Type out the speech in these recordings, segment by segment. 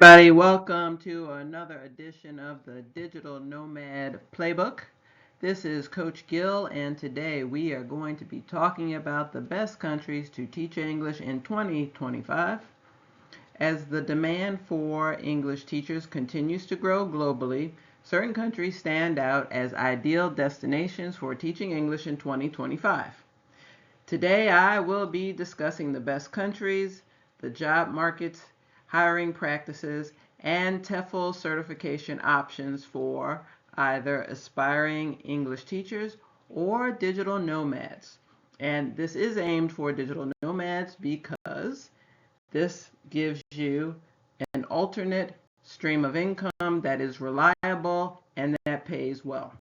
Everybody, welcome to another edition of the Digital Nomad Playbook. This is Coach Gill, and today we are going to be talking about the best countries to teach English in 2025. As the demand for English teachers continues to grow globally, certain countries stand out as ideal destinations for teaching English in 2025. Today I will be discussing the best countries, the job markets, hiring practices, and TEFL certification options for either aspiring English teachers or digital nomads. And this is aimed for digital nomads because this gives you an alternate stream of income that is reliable and that pays well.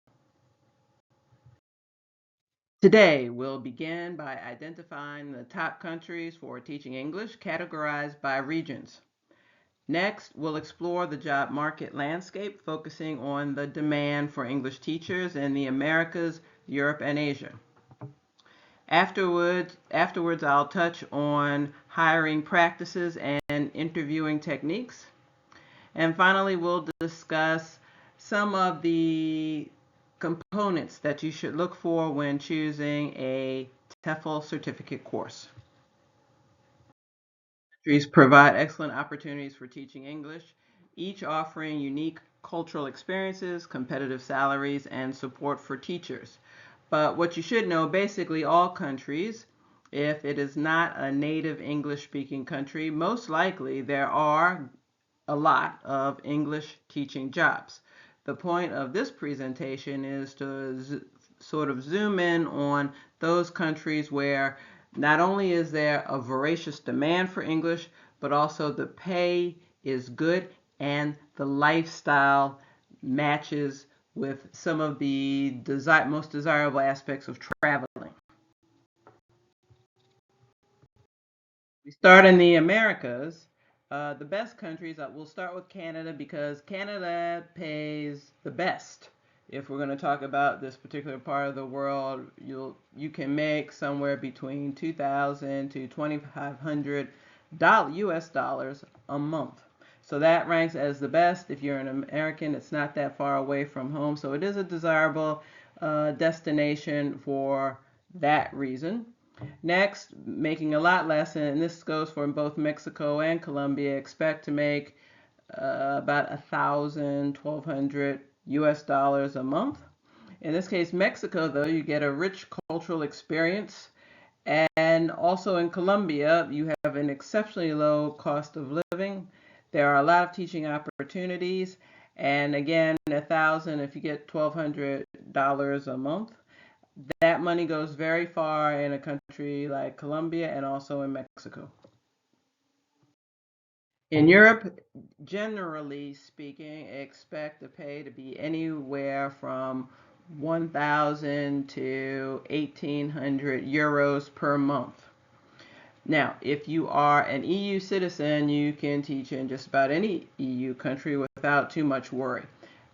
Today, we'll begin by identifying the top countries for teaching English categorized by regions. Next, we'll explore the job market landscape, focusing on the demand for English teachers in the Americas, Europe, and Asia. Afterwards, I'll touch on hiring practices and interviewing techniques. And finally, we'll discuss some of the components that you should look for when choosing a TEFL certificate course. Countries provide excellent opportunities for teaching English, each offering unique cultural experiences, competitive salaries, and support for teachers. But what you should know, basically all countries, if it is not a native English speaking country, most likely there are a lot of English teaching jobs. The point of this presentation is to sort of zoom in on those countries where not only is there a voracious demand for English, but also the pay is good and the lifestyle matches with some of the most desirable aspects of traveling. We start in the Americas. The best countries, we'll start with Canada because Canada pays the best. If we're going to talk about this particular part of the world, you can make somewhere between $2,000 to $2,500 US dollars a month. So that ranks as the best. If you're an American, it's not that far away from home. So it is a desirable destination for that reason. Next, making a lot less, and this goes for both Mexico and Colombia, expect to make about 1,000, 1,200 US dollars a month. In this case, Mexico, though, you get a rich cultural experience. And also in Colombia, you have an exceptionally low cost of living. There are a lot of teaching opportunities. And again, 1,000, if you get $1,200 a month, that money goes very far in a country like Colombia and also in Mexico. In Europe, generally speaking, expect the pay to be anywhere from 1,000 to 1,800 euros per month. Now, if you are an EU citizen, you can teach in just about any EU country without too much worry.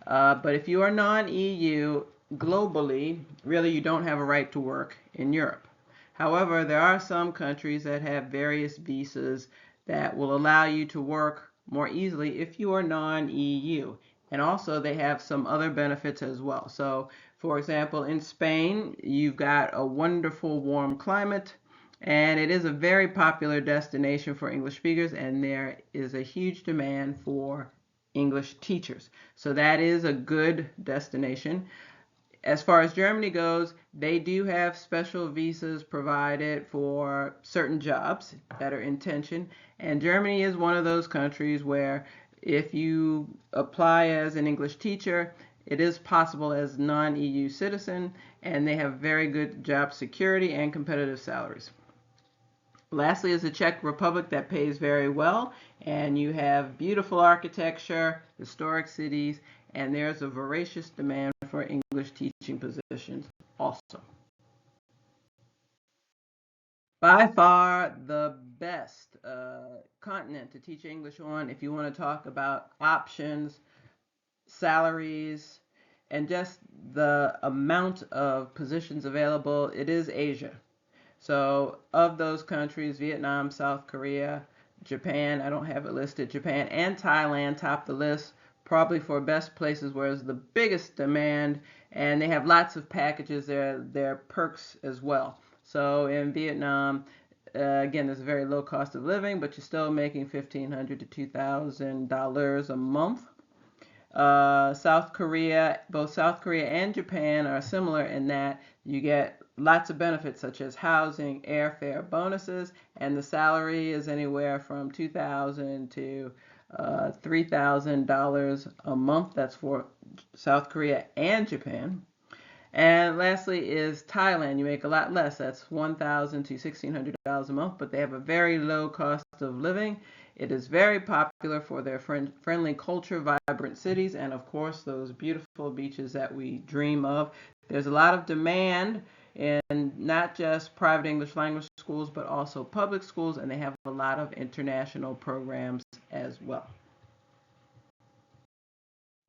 But if you are non-EU, globally, really you don't have a right to work in Europe. However, there are some countries that have various visas that will allow you to work more easily if you are non-EU. And also they have some other benefits as well. So, for example, in Spain, you've got a wonderful warm climate, and it is a very popular destination for English speakers, and there is a huge demand for English teachers. So that is a good destination. As far as Germany goes, they do have special visas provided for certain jobs that are in tension. And Germany is one of those countries where if you apply as an English teacher, it is possible as non-EU citizen, and they have very good job security and competitive salaries. Lastly is the Czech Republic that pays very well, and you have beautiful architecture, historic cities, and there's a voracious demand for English teaching positions also. By far the best continent to teach English on, if you want to talk about options, salaries, and just the amount of positions available, it is Asia. So of those countries, Vietnam, South Korea, Japan. I don't have it listed. Japan and Thailand top the list, probably for best places where there's the biggest demand, and they have lots of packages. There are perks as well. So in Vietnam, again, there's a very low cost of living, but you're still making $1,500 to $2,000 a month. South Korea, both South Korea and Japan are similar in that you get lots of benefits such as housing, airfare, bonuses, and the salary is anywhere from $2,000 to $3,000 a month. That's for South Korea and Japan. And lastly is Thailand. You make a lot less. That's $1,000 to $1,600 a month, but they have a very low cost of living. It is very popular for their friendly culture, vibrant cities, and of course those beautiful beaches that we dream of. There's a lot of demand in not just private English language schools, but also public schools, and they have a lot of international programs as well.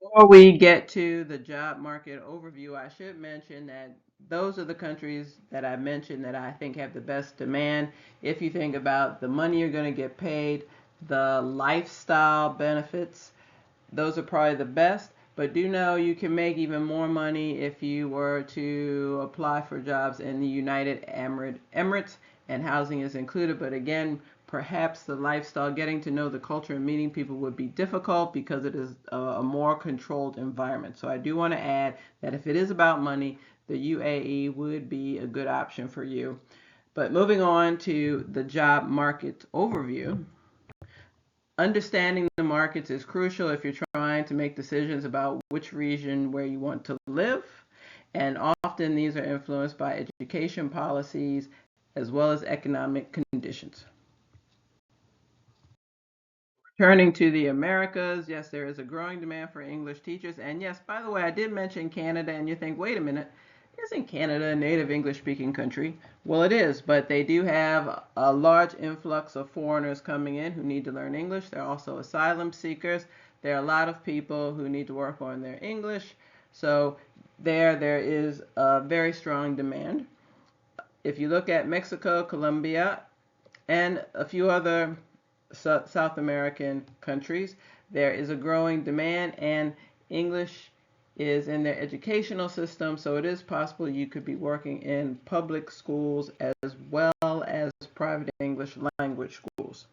Before we get to the job market overview, I should mention that those are the countries that I mentioned that I think have the best demand. If you think about the money you're going to get paid, the lifestyle benefits, those are probably the best. But do know you can make even more money if you were to apply for jobs in the United Emirates, and housing is included. But again, perhaps the lifestyle, getting to know the culture and meeting people would be difficult because it is a more controlled environment. So I do want to add that if it is about money, the UAE would be a good option for you. But moving on to the job market overview. Understanding the markets is crucial if you're trying to make decisions about which region where you want to live. And often these are influenced by education policies as well as economic conditions. Turning to the Americas, yes, there is a growing demand for English teachers. And yes, by the way, I did mention Canada, and you think, wait a minute, isn't Canada a native English speaking country? Well, it is, but they do have a large influx of foreigners coming in who need to learn English. There are also asylum seekers. There are a lot of people who need to work on their English. So there is a very strong demand. If you look at Mexico, Colombia, and a few other South American countries, there is a growing demand, and English is in their educational system, so it is possible you could be working in public schools as well as private English language schools.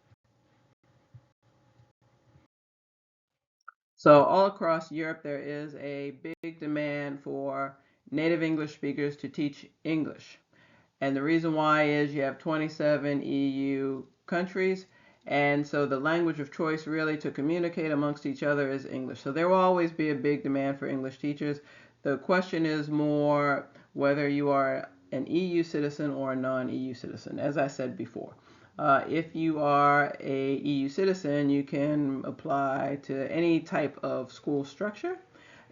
So all across Europe, there is a big demand for native English speakers to teach English. And the reason why is you have 27 EU countries, and so the language of choice really to communicate amongst each other is English. So there will always be a big demand for English teachers. The question is more whether you are an EU citizen or a non-EU citizen, as I said before. If you are a EU citizen, you can apply to any type of school structure.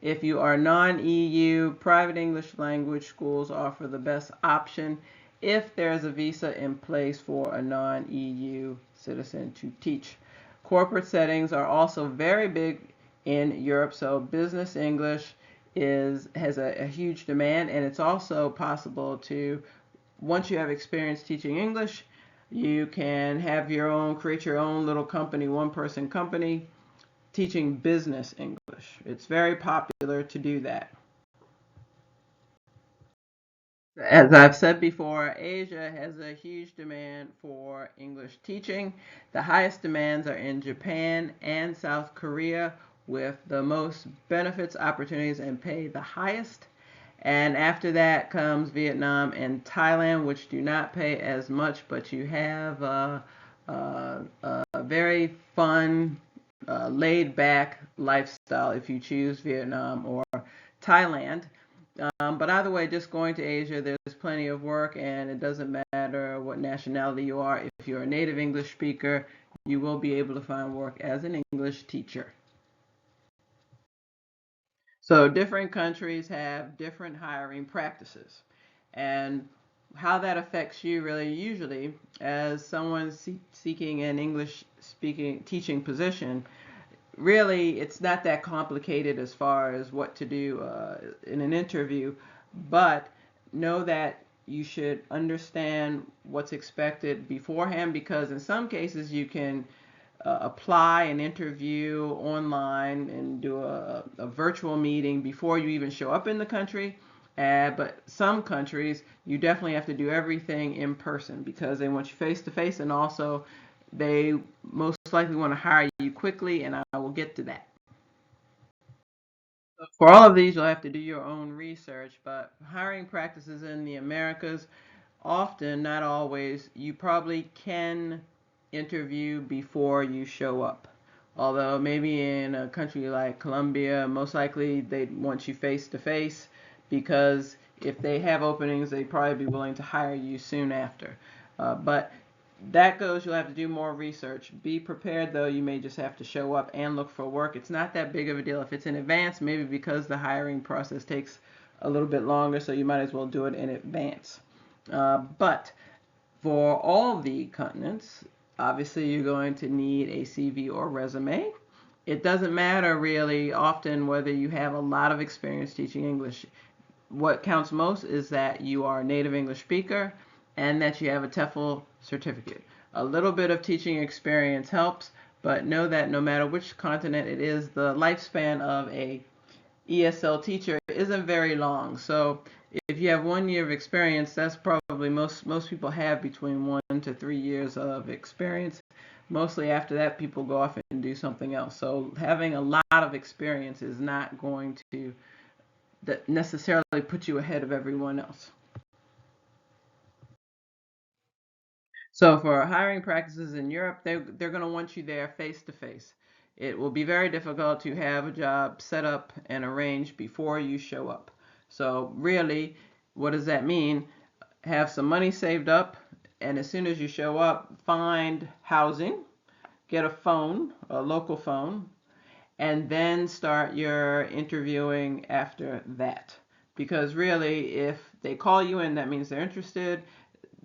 If you are non-EU, private English language schools offer the best option if there's a visa in place for a non-EU citizen to teach. Corporate settings are also very big in Europe, so business English has a huge demand, and it's also possible to, once you have experience teaching English, you can have create your own little company, one-person company, teaching business English. It's very popular to do that. As I've said before, Asia has a huge demand for English teaching. The highest demands are in Japan and South Korea, with the most benefits, opportunities, and pay the highest. And after that comes Vietnam and Thailand, which do not pay as much, but you have a very fun, laid back lifestyle if you choose Vietnam or Thailand. But either way, just going to Asia, there's plenty of work, and it doesn't matter what nationality you are. If you're a native English speaker, you will be able to find work as an English teacher. So different countries have different hiring practices. And how that affects you really usually as someone seeking an English speaking teaching position, really it's not that complicated as far as what to do in an interview, but know that you should understand what's expected beforehand, because in some cases you can apply an interview online and do a virtual meeting before you even show up in the country. But some countries, you definitely have to do everything in person because they want you face to face, and also they most likely want to hire you quickly, and I will get to that. For all of these, you'll have to do your own research, but hiring practices in the Americas, often, not always, you probably can interview before you show up. Although maybe in a country like Colombia, most likely they'd want you face to face, because if they have openings, they'd probably be willing to hire you soon after. But that goes, you'll have to do more research. Be prepared though, you may just have to show up and look for work. It's not that big of a deal. If it's in advance, maybe because the hiring process takes a little bit longer, so you might as well do it in advance. But for all the continents, obviously you're going to need a CV or resume. It doesn't matter really often whether you have a lot of experience teaching English. What counts most is that you are a native English speaker and that you have a TEFL certificate. A little bit of teaching experience helps, but know that no matter which continent it is, the lifespan of a ESL teacher isn't very long. So if you have 1 year of experience, that's probably most people have between 1 to 3 years of experience. Mostly after that, people go off and do something else. So having a lot of experience is not going to necessarily put you ahead of everyone else. So for hiring practices in Europe, they're going to want you there face to face. It will be very difficult to have a job set up and arranged before you show up. So really, what does that mean? Have some money saved up, and as soon as you show up, find housing, get a phone, a local phone, and then start your interviewing after that. Because really, if they call you in, that means they're interested.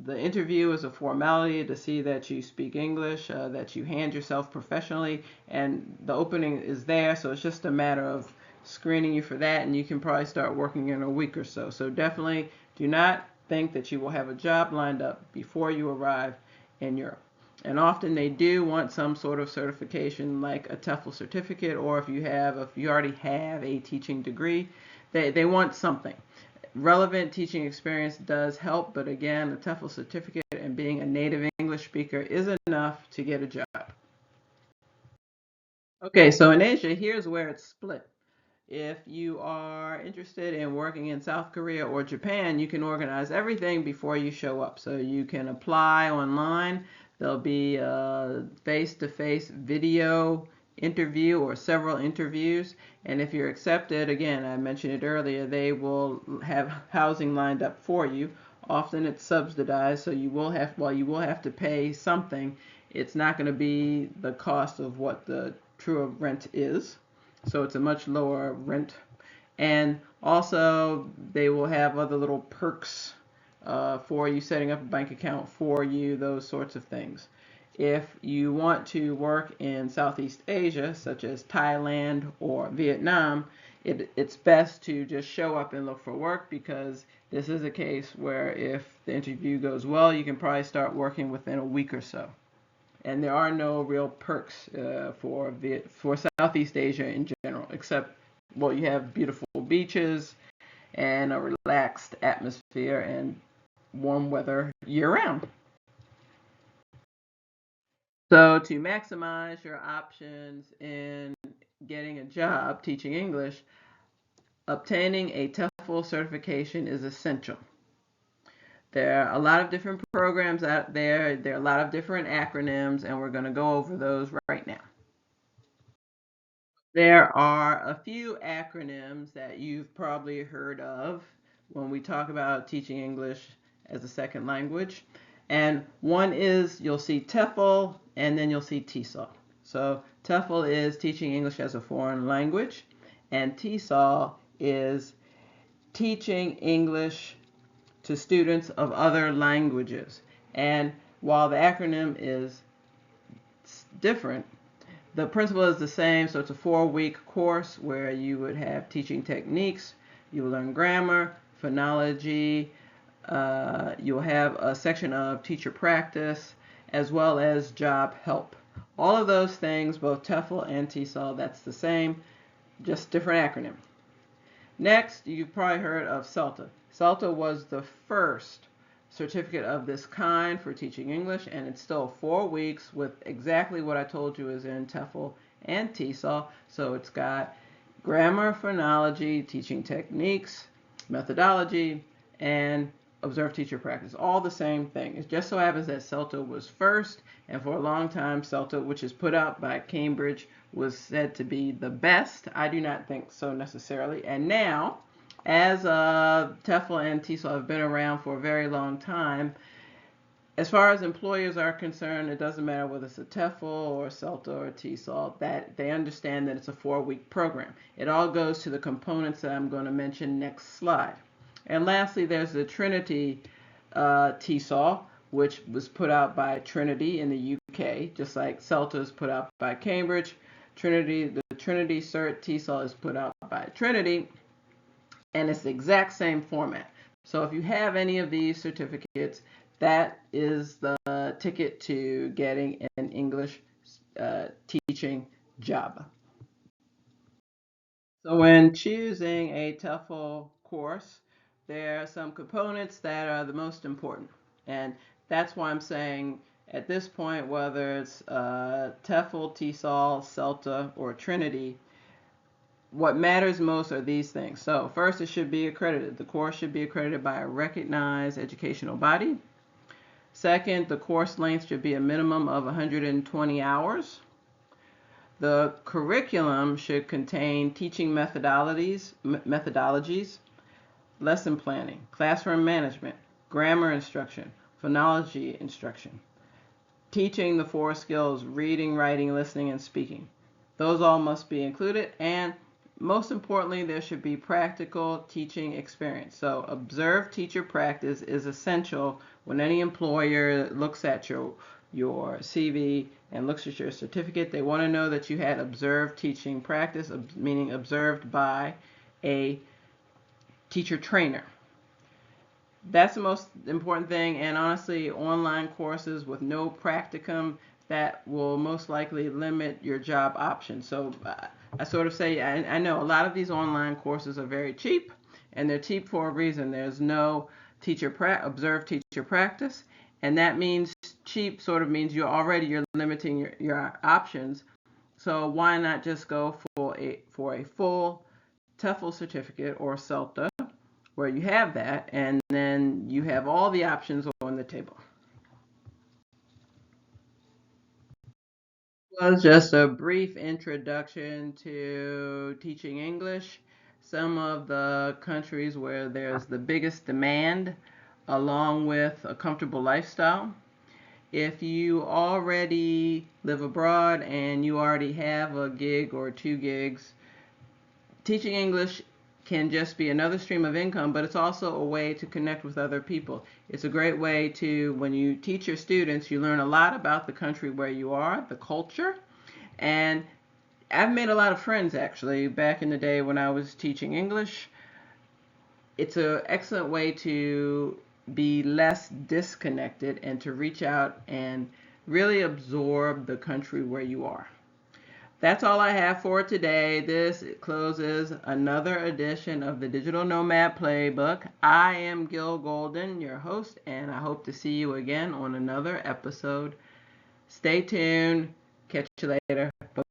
The interview is a formality to see that you speak English, that you hand yourself professionally, and the opening is there, so it's just a matter of screening you for that, and you can probably start working in a week or so. So definitely do not think that you will have a job lined up before you arrive in Europe. And often they do want some sort of certification like a TEFL certificate, or if you already have a teaching degree, they want something. Relevant teaching experience does help, but again, a TEFL certificate and being a native English speaker is enough to get a job. Okay, so in Asia, here's where it's split. If you are interested in working in South Korea or Japan, you can organize everything before you show up. So you can apply online. There'll be a face-to-face video interview or several interviews. And if you're accepted, again, I mentioned it earlier, they will have housing lined up for you. Often it's subsidized, so while you will have to pay something, it's not going to be the cost of what the true rent is. So it's a much lower rent. And also, they will have other little perks for you, setting up a bank account for you, those sorts of things. If you want to work in Southeast Asia, such as Thailand or Vietnam, it's best to just show up and look for work, because this is a case where if the interview goes well, you can probably start working within a week or so. And there are no real perks for Southeast Asia in general, except, well, you have beautiful beaches and a relaxed atmosphere and warm weather year-round. So to maximize your options in getting a job teaching English, obtaining a TEFL certification is essential. There are a lot of different programs out there. There are a lot of different acronyms, and we're going to go over those right now. There are a few acronyms that you've probably heard of when we talk about teaching English as a second language. And one is, you'll see TEFL, and then you'll see TESOL. So TEFL is teaching English as a foreign language, and TESOL is teaching English to students of other languages. And while the acronym is different, the principle is the same. So it's a 4-week course where you would have teaching techniques, you will learn grammar, phonology, You'll have a section of teacher practice as well as job help. All of those things, both TEFL and TESOL, that's the same, just different acronym. Next, you've probably heard of CELTA. CELTA was the first certificate of this kind for teaching English, and it's still 4 weeks with exactly what I told you is in TEFL and TESOL. So it's got grammar, phonology, teaching techniques, methodology, and observed teacher practice. All the same thing. It just so happens that CELTA was first, and for a long time, CELTA, which is put out by Cambridge, was said to be the best. I do not think so necessarily. And now, as TEFL and TESOL have been around for a very long time, as far as employers are concerned, it doesn't matter whether it's a TEFL or CELTA or TESOL, that they understand that it's a 4-week program. It all goes to the components that I'm going to mention next slide. And lastly, there's the Trinity TESOL, which was put out by Trinity in the UK, just like CELTA is put out by Cambridge. The Trinity Cert TESOL is put out by Trinity, and it's the exact same format. So if you have any of these certificates, that is the ticket to getting an English teaching job. So when choosing a TEFL course, there are some components that are the most important. And that's why I'm saying at this point, whether it's TEFL, TESOL, CELTA, or Trinity, what matters most are these things. So first, it should be accredited. The course should be accredited by a recognized educational body. Second, the course length should be a minimum of 120 hours. The curriculum should contain teaching methodologies, lesson planning, classroom management, grammar instruction, phonology instruction, teaching the 4 skills: reading, writing, listening, and speaking. Those all must be included, and most importantly, there should be practical teaching experience. So observed teacher practice is essential when any employer looks at your CV and looks at your certificate. They want to know that you had observed teaching practice, meaning observed by a teacher trainer. That's the most important thing, and honestly, online courses with no practicum, that will most likely limit your job options. So I sort of say, I know a lot of these online courses are very cheap, and they're cheap for a reason. There's no observed teacher practice, and that means cheap sort of means you're limiting your options. So why not just go for a full TEFL certificate or CELTA, where you have that, and then you have all the options on the table. Was just a brief introduction to teaching English, some of the countries where there's the biggest demand, along with a comfortable lifestyle. If you already live abroad and you already have a gig or 2 gigs, teaching English can just be another stream of income, but it's also a way to connect with other people. It's a great way to, when you teach your students, you learn a lot about the country where you are, the culture, and I've made a lot of friends actually back in the day when I was teaching English. It's an excellent way to be less disconnected and to reach out and really absorb the country where you are. That's all I have for today. This closes another edition of the Digital Nomad Playbook. I am Gil Golden, your host, and I hope to see you again on another episode. Stay tuned. Catch you later. Bye.